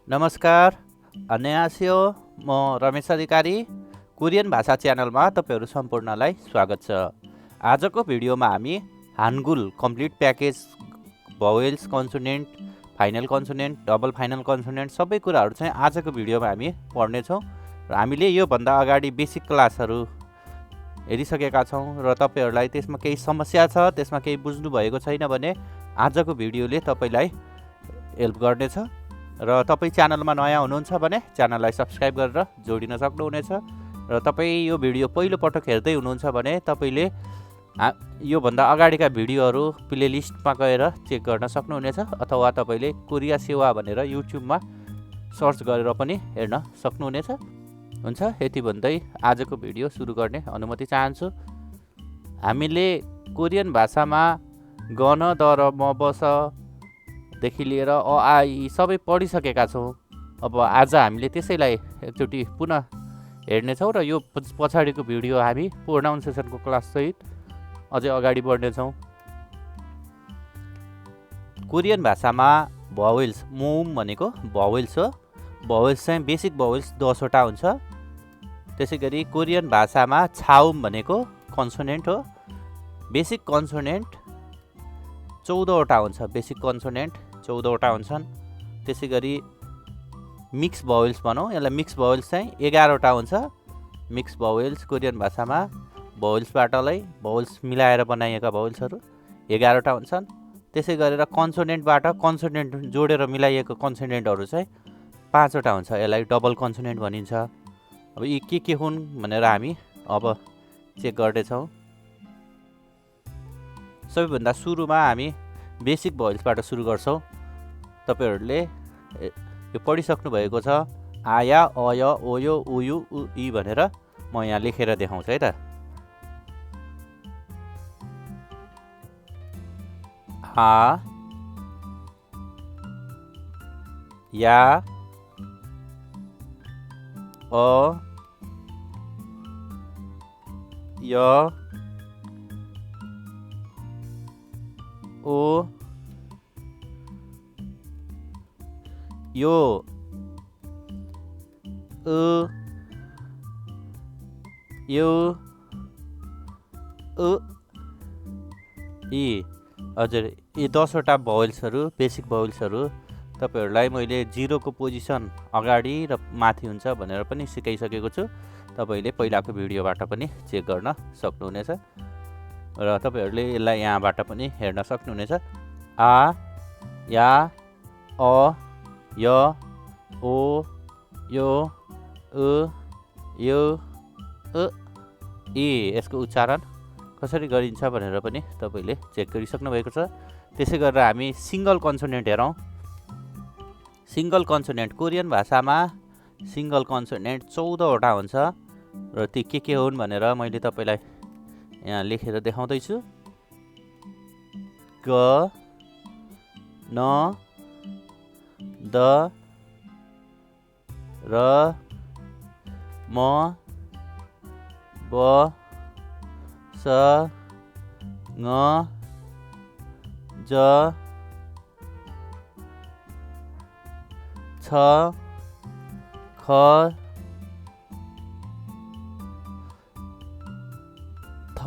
नमस्कार, अन्यहास्यो, म रमेश अधिकारी कोरियन भाषा च्यानलमा तपाईहरू सम्पूर्णलाई स्वागत छ। आजको भिडियोमा हामी Hangul complete package vowels consonant, final consonant, double final consonant सबै कुराहरू चाहिँ आजको भिडियोमा हामी पढ्नेछौँ र हामीले योभन्दा अगाडि बेसिक क्लासहरू हेरिसकेका छौँ र तपाईहरूलाई त्यसमा केही समस्या छ, त्यसमा केही बुझ्नु भएको छैन भने आजको भिडियोले तपाईलाई हेल्प गर्नेछ र तपाईँ च्यानलमा नयाँ हुनुहुन्छ भने च्यानललाई सब्स्क्राइब गरेर जोडिन सक्नुहुनेछ र तपाईँ यो भिडियो पहिलो पटक हेर्दै हुनुहुन्छ भने तपाईँले योभन्दा अगाडिका भिडियोहरू प्लेलिस्टमा गएर चेक गर्न सक्नुहुनेछ अथवा तपाईँले कोरिया सेवा भनेर युट्युबमा सर्च गरेर पनि हेर्न सक्नुहुनेछ। हुन्छ, यति भन्दै आजको भिडियो सुरु गर्ने अनुमति चाहन्छु। हामीले कोरियन भाषामा गन, दर, म, बस देखि लिएर अ, आ, इ सबै पढिसकेका छौँ। अब आज हामीले त्यसैलाई एकचोटि पुनः हेर्नेछौँ र यो पछाडिको भिडियो हामी प्रोनाउन्सिएसनको क्लाससहित अझै अगाडि बढ्नेछौँ। कोरियन भाषामा भावेल्स, मोम भनेको भावेल्स हो। भावेल्स चाहिँ बेसिक भावेल्स 10 वटा हुन्छ। त्यसै गरी कोरियन भाषामा छाउम भनेको कन्सोनेन्ट हो। बेसिक कन्सोनेन्ट 14 वटा हुन्छ। बेसिक कन्सोनेन्ट 14 वटा हुन्छन्। त्यसै गरी मिक्स भावेल्स भनौँ, यसलाई मिक्स भावेल्स चाहिँ 11 वटा हुन्छ। मिक्स भावेल्स कोरियन भाषामा भावेल्सबाटलाई भावेल्स मिलाएर बनाइएका भावेल्सहरू 11 वटा हुन्छन्। त्यसै गरेर कन्सोनेन्टबाट कन्सोनेन्ट जोडेर मिलाइएको कन्सोनेन्टहरू चाहिँ 5 वटा हुन्छ। यसलाई डबल कन्सोनेन्ट भनिन्छ। अब यी के हुन् भनेर हामी अब चेक गर्दैछौँ। सबैभन्दा सुरुमा हामी बेसिक भावेल्सबाट सुरु गर्छौँ। तपाईहरूले यो पढिसक्नु भएको छ, आया, अय, ओयो, उयु, उ, इ भनेर म यहाँ लेखेर देखाउँछु है त। आ, या, अ, य, ओ, यो, यो, इ। हजुर, यी 10 वटा भावेल्सहरू बेसिक भावेल्सहरू तपाईहरूलाई मैले 0 को पोजिसन अगाडि र माथि हुन्छ भनेर पनि सिकाइसकेको छु। तपाईँले पहिलाको भिडियोबाट पनि चेक गर्न सक्नुहुनेछ र तपाईहरूले यसलाई यहाँबाट पनि हेर्न सक्नुहुनेछ। आ, या, अ, य, ओ, यो, यो, इ। यसको उच्चारण कसरी गरिन्छ भनेर पनि तपाईँले चेक गरिसक्नु भएको छ। त्यसै गरेर हामी सिङ्गल कन्सोनेन्ट हेरौँ। सिङ्गल कन्सोनेन्ट कोरियन भाषामा सिङ्गल कन्सोनेन्ट 14 वटा हुन्छ र ती के हुन् भनेर मैले तपाईँलाई यहाँ लेखेर देखाउँदैछु। ग, न, द, र, म, ब, स, ङ, ज, छ, ख, थ,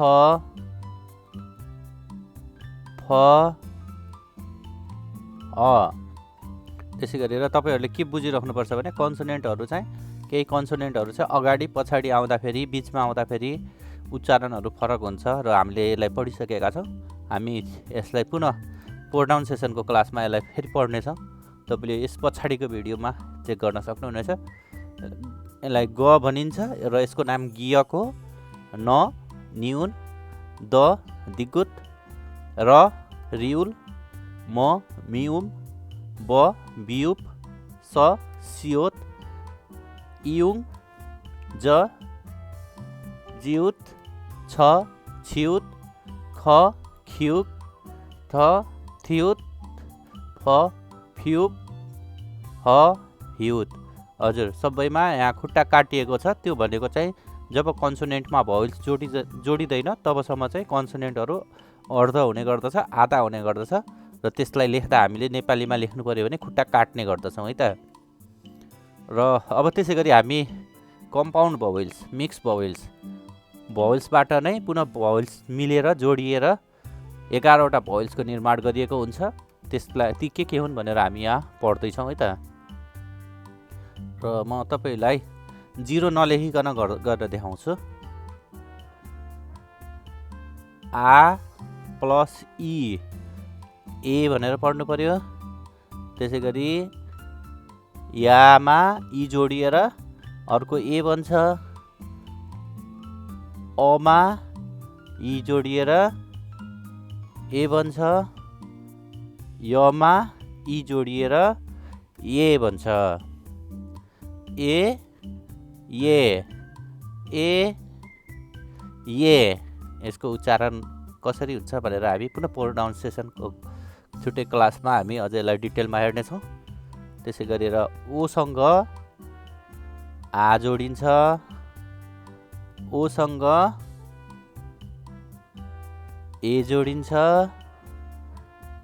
फ, अ। त्यसै गरेर तपाईहरूले के बुझिराख्नुपर्छ भने कन्सोनेन्टहरू चाहिँ केही कन्सोनेन्टहरू चाहिँ अगाडि पछाडि आउँदाखेरि, बिचमा आउँदाखेरि उच्चारणहरू फरक हुन्छ र हामीले यसलाई पढिसकेका छौँ। हामी यसलाई पुनः प्रोनाउन्सिएसनको क्लासमा यसलाई फेरि पढ्नेछौँ। तपाईँले यस पछाडिको भिडियोमा चेक गर्न सक्नुहुनेछ। यसलाई ग भनिन्छ र यसको नाम गियको, न, न्यून, द, दिगुत, र, रिउल, म, मिउम, ब, बियुप, स, सियोत, इयुङ, ज, जिउत, छ, छिउत, ख, खिउक, थ, थिउत, फ, फिउप, ह, हिउत। हजुर, सबैमा यहाँ खुट्टा काटिएको छ। त्यो भनेको चाहिँ जब कन्सोनेन्टमा भावेल्स जोडिँदैन तबसम्म चाहिँ कन्सोनेन्टहरू अर्ध हुने गर्दछ, आधा हुने गर्दछ र त्यसलाई लेख्दा हामीले नेपालीमा लेख्नु पर्यो भने खुट्टा काट्ने गर्दछौँ है त। र अब त्यसै गरी हामी कम्पाउन्ड भावेल्स, मिक्स भावेल्स, भावेल्सबाट नै पुनः भावेल्स मिलेर जोडिएर 11वटा भावेल्सको निर्माण गरिएको हुन्छ। त्यसलाई ती के हुन् भनेर हामी यहाँ पढ्दैछौँ है त। र म तपाईँलाई जिरो नलेखिकन गरेर देखाउँछु। आ प्लस ई, ए भनेर पढ्नु पर्यो। त्यसै गरी यामा ई जोडिएर अर्को ए बन्छ, अमा ई जोडिएर ए बन्छ, यमा ई जोडिएर ए बन्छ। ए यसको उच्चारण कसरी हुन्छ भनेर हामी पुनः प्रोनाउन्सिएसनको छुट्टै क्लासमा हामी अझ यसलाई डिटेलमा हेर्नेछौँ। त्यसै गरेर ओसँग आ जोडिन्छ, ओसँग ए जोडिन्छ,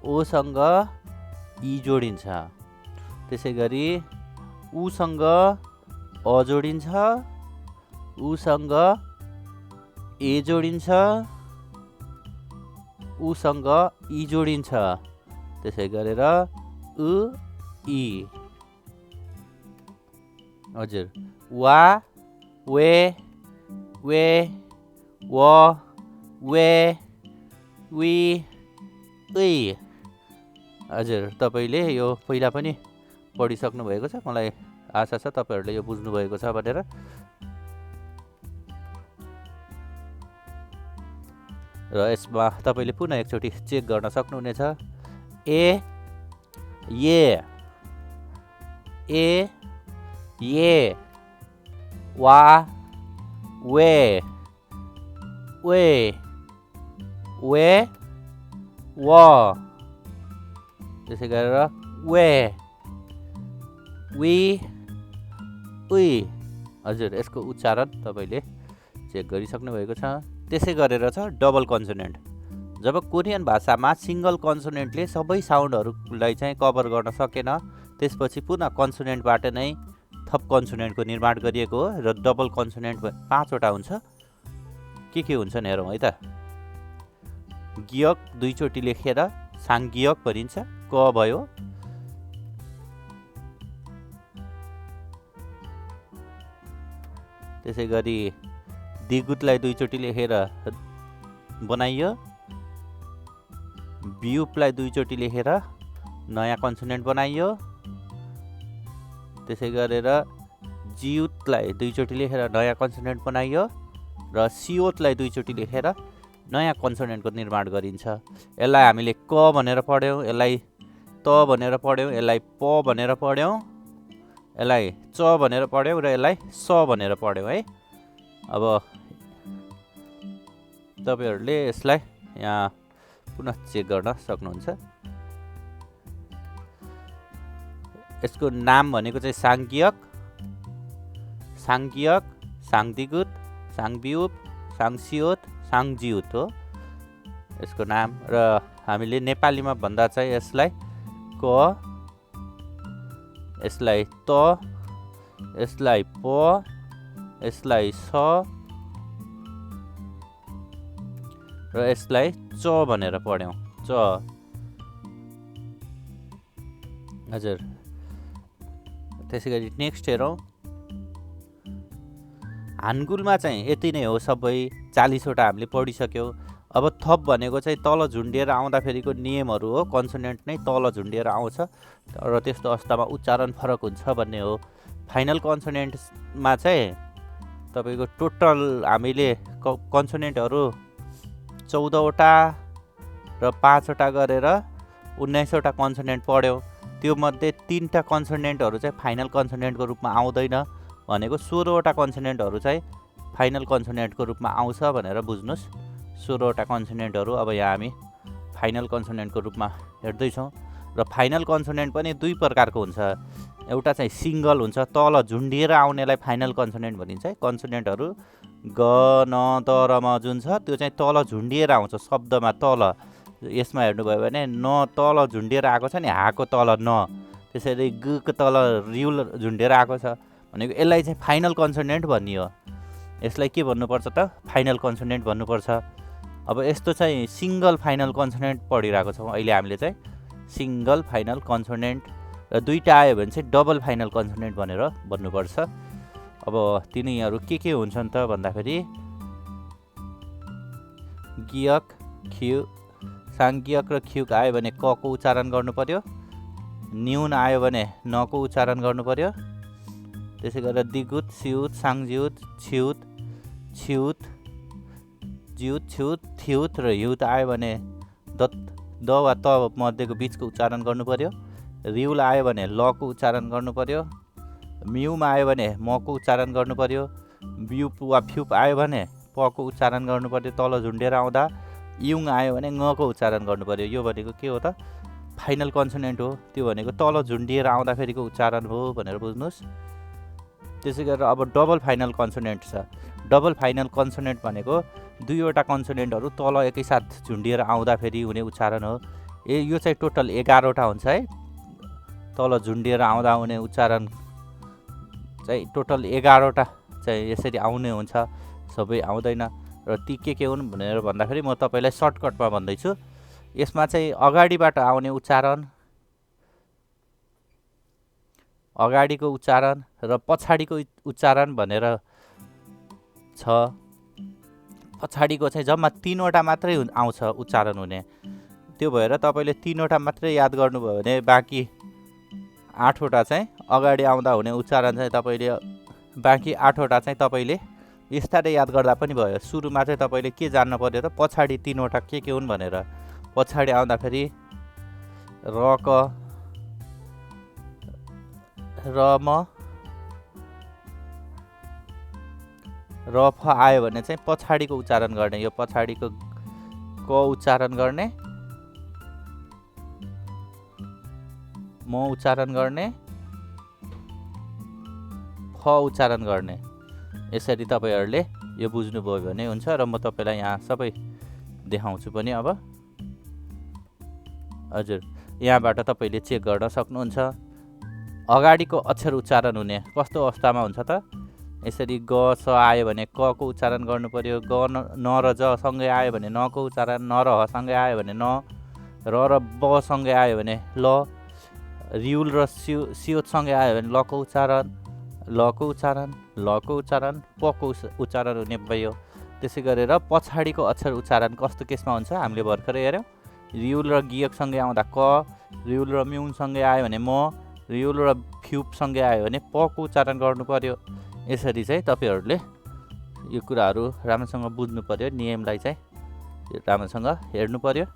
ओसँग ई जोडिन्छ। त्यसै गरी उसँग अ जोडिन्छ, उसँग ए जोडिन्छ, उसँग ई जोडिन्छ। त्यसै गरेर उ ई। हजुर, वा, वे, व, वे, वी, उई। हजुर, तपाईँले यो पहिला पनि पढिसक्नु भएको छ, मलाई आशा छ तपाईँहरूले यो बुझ्नुभएको छ भनेर। र यसमा तपाईँले पुनः एकचोटि चेक गर्न सक्नुहुनेछ। ए, ये, वा, वे, व। त्यसै गरेर वे, वी, उई। हजुर, यसको उच्चारण तपाईँले चेक गरिसक्नु भएको छ। त्यसै गरेर छ डबल कन्सोनेन्ट। जब कोरियन भाषामा सिङ्गल कन्सोनेन्टले सबै साउन्डहरूलाई चाहिँ कभर गर्न सकेन, त्यसपछि पुनः कन्सोनेन्टबाट नै थप कन्सोनेन्टको निर्माण गरिएको हो। र डबल कन्सोनेन्ट 5वटा हुन्छ। के हुन्छन् हेरौँ है त। गियक दुईचोटि लेखेर साङ्गियक भनिन्छ, क भयो। त्यसै गरी दिगुतलाई दुईचोटि लेखेर बनाइयो, बियुपलाई दुईचोटि लेखेर नयाँ कन्सोनेन्ट बनाइयो। त्यसै गरेर जियुतलाई दुईचोटि लेखेर नयाँ कन्सोनेन्ट बनाइयो र सियोतलाई दुईचोटि लेखेर नयाँ कन्सोनेन्टको निर्माण गरिन्छ। यसलाई हामीले क भनेर पढ्यौँ, यसलाई त भनेर पढ्यौँ, यसलाई प भनेर पढ्यौँ, यसलाई च भनेर पढ्यौँ र यसलाई स भनेर पढ्यौँ है। अब तपाईँहरूले यसलाई यहाँ पुनः चेक गर्न सक्नुहुन्छ। यसको नाम भनेको चाहिँ साङ्गियक, साङदिगुत, साङबियुप, साङसियोत, साङजियुत हो यसको नाम। र हामीले नेपालीमा भन्दा चाहिँ यसलाई क, यसलाई त, यसलाई प, यसलाई स र यसलाई च भनेर पढ्यौँ, च। हजुर, त्यसै गरी नेक्स्ट हेरौँ। हानगुलमा चाहिँ यति नै हो, सबै 40वटा हामीले पढिसक्यौँ। अब थप भनेको चाहिँ तल झुन्डिएर आउँदाखेरिको नियमहरू हो। कन्सोनेन्ट नै तल झुन्डिएर आउँछ र त्यस्तो अवस्थामा उच्चारण फरक हुन्छ भन्ने हो। फाइनल कन्सोनेन्टमा चाहिँ तपाईँको टोटल हामीले कन्सोनेन्टहरू 14वटा र 5वटा गरेर 19वटा कन्सोनेन्ट पढ्यौँ। त्यो मध्ये 3टा कन्सोनेन्टहरू चाहिँ फाइनल कन्सोनेन्टको रूपमा आउँदैन, भनेको 16वटा कन्सोनेन्टहरू चाहिँ फाइनल कन्सोनेन्टको रूपमा आउँछ भनेर बुझ्नुहोस्। 16वटा कन्सोनेन्टहरू अब यहाँ हामी फाइनल कन्सोनेन्टको रूपमा हेर्दैछौँ। र फाइनल कन्सोनेन्ट पनि दुई प्रकारको हुन्छ। एउटा चाहिँ सिङ्गल हुन्छ, तल झुन्डिएर आउनेलाई फाइनल कन्सोनेन्ट भनिन्छ है। कन्सोनेन्टहरू ग, न, द, र, म जुन छ त्यो चाहिँ तल झुन्डिएर आउँछ शब्दमा तल। यसमा हेर्नुभयो भने न तल झुन्डिएर आएको छ नि, हाको तल न, त्यसरी ग को तल रिउल झुन्डेर आएको छ भनेको यसलाई चाहिँ फाइनल कन्सोनेन्ट भनियो। यसलाई के भन्नुपर्छ त? फाइनल कन्सोनेन्ट भन्नुपर्छ। अब यस्तो चाहिँ सिङ्गल फाइनल कन्सोनेन्ट पढिरहेको छौँ अहिले हामीले चाहिँ, सिङ्गल फाइनल कन्सोनेन्ट, र दुईटा आयो भने चाहिँ डबल फाइनल कन्सोनेन्ट भनेर भन्नुपर्छ। अब तिनीहरू के हुन्छन् त भन्दाखेरि गियक, ख्यु, साङ्गियक र ख्युक आयो भने क को उच्चारण गर्नु पर्यो, न्यून आयो भने न को उच्चारण गर्नु पर्यो। त्यसै गरेर दिगुत, सिउत, साङजिउत, छिउत, छिउत, जिउत, छिउत, थिउत र हिउत आयो भने द वा त मध्येको बिचको उच्चारण गर्नु पर्यो। रिउल आयो भने ल को उच्चारण गर्नु पर्यो। म्युमा आयो भने म को उच्चारण गर्नु पर्यो। ब्युप वा फ्युप आयो भने प को उच्चारण गर्नु पर्यो तल झुन्डेर आउँदा। युङ आयो भने ङ को उच्चारण गर्नु पर्यो। यो भनेको के हो त? फाइनल कन्सोनेन्ट हो। त्यो भनेको तल झुन्डिएर आउँदाखेरिको उच्चारण हो भनेर बुझ्नुहोस्। त्यसै गरेर अब डबल फाइनल कन्सोनेन्ट छ। डबल फाइनल कन्सोनेन्ट भनेको दुईवटा कन्सोनेन्टहरू तल एकैसाथ झुन्डिएर आउँदाखेरि हुने उच्चारण हो। यो चाहिँ टोटल 11वटा हुन्छ है। तल झुन्डिएर आउँदा हुने उच्चारण चाहिँ टोटल 11वटा चाहिँ यसरी आउने हुन्छ, सबै आउँदैन। र ती के हुन् भनेर भन्दाखेरि म तपाईँलाई सर्टकटमा भन्दैछु। यसमा चाहिँ अगाडिबाट आउने उच्चारण, अगाडिको उच्चारण र पछाडिको उच्चारण भनेर छ। पछाडिको चाहिँ जम्मा 3वटा मात्रै आउँछ उच्चारण हुने। त्यो भएर तपाईँले 3वटा मात्रै याद गर्नुभयो भने बाँकी 8वटा चाहिँ अगाडि आउँदा हुने उच्चारण चाहिँ तपाईँले, बाँकी 8वटा चाहिँ तपाईँले बिस्तारै याद गर्दा पनि भयो। सुरुमा चाहिँ तपाईँले के जान्नु पर्यो त? पछाडि 3वटा के हुन् भनेर। पछाडि आउँदाखेरि र क, र म, र फ आयो भने चाहिँ पछाडिको उच्चारण गर्ने। यो पछाडिको क उच्चारण गर्ने, म उच्चारण गर्ने, फ उच्चारण गर्ने। यसरी तपाईँहरूले यो बुझ्नुभयो भने हुन्छ। र म तपाईँलाई यहाँ सबै देखाउँछु पनि अब। हजुर, यहाँबाट तपाईँले चेक गर्न सक्नुहुन्छ। अगाडिको अक्षर उच्चारण हुने कस्तो अवस्थामा हुन्छ त? यसरी ग स आयो भने क को उच्चारण गर्नु पर्यो। ग न र ज सँगै आयो भने न को उच्चारण, न र ह सँगै आयो भने न, र ब सँगै आयो भने ल, रिउल र सियोत सँगै आयो भने ल को उच्चारण, ल को उच्चारण, ल को उच्चारण, प को उच्चारण हुने भयो। त्यसै गरेर पछाडिको अक्षर उच्चारण कस्तो केसमा हुन्छ हामीले भर्खरै हेऱ्यौँ। रिउल र गियकसँगै आउँदा क, रिउल र म्युनसँगै आयो भने म, रिउल र फ्युपसँगै आयो भने प को उच्चारण गर्नु पर्यो। यसरी चाहिँ तपाईँहरूले यो कुराहरू राम्रोसँग बुझ्नु पर्यो, नियमलाई चाहिँ राम्रोसँग हेर्नु पर्यो।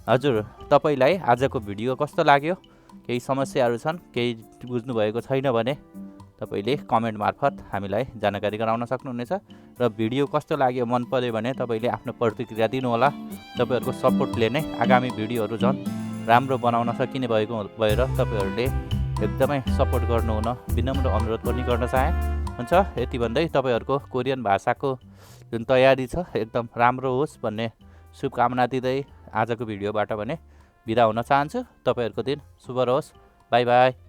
हजुर, तपाईँलाई आजको भिडियो कस्तो लाग्यो? केही समस्याहरू छन्, केही बुझ्नुभएको छैन भने तपाईँले कमेन्ट मार्फत हामीलाई जानकारी गराउन सक्नुहुनेछ। र भिडियो कस्तो लाग्यो, मन पर्यो भने तपाईँले आफ्नो प्रतिक्रिया दिनुहोला। तपाईँहरूको सपोर्टले नै आगामी भिडियोहरू झन् राम्रो बनाउन सकिने भएको भएर तपाईँहरूले एकदमै सपोर्ट गर्नुहुन विनम्र अनुरोध पनि गर्न चाहे। हुन्छ, यति भन्दै तपाईँहरूको कोरियन भाषाको जुन तयारी छ एकदम राम्रो होस् भन्ने शुभकामना दिँदै आजको भिडियोबाट भने बिदा हुन चाहन्छु। तपाईँहरूको दिन शुभ रहोस्। By by.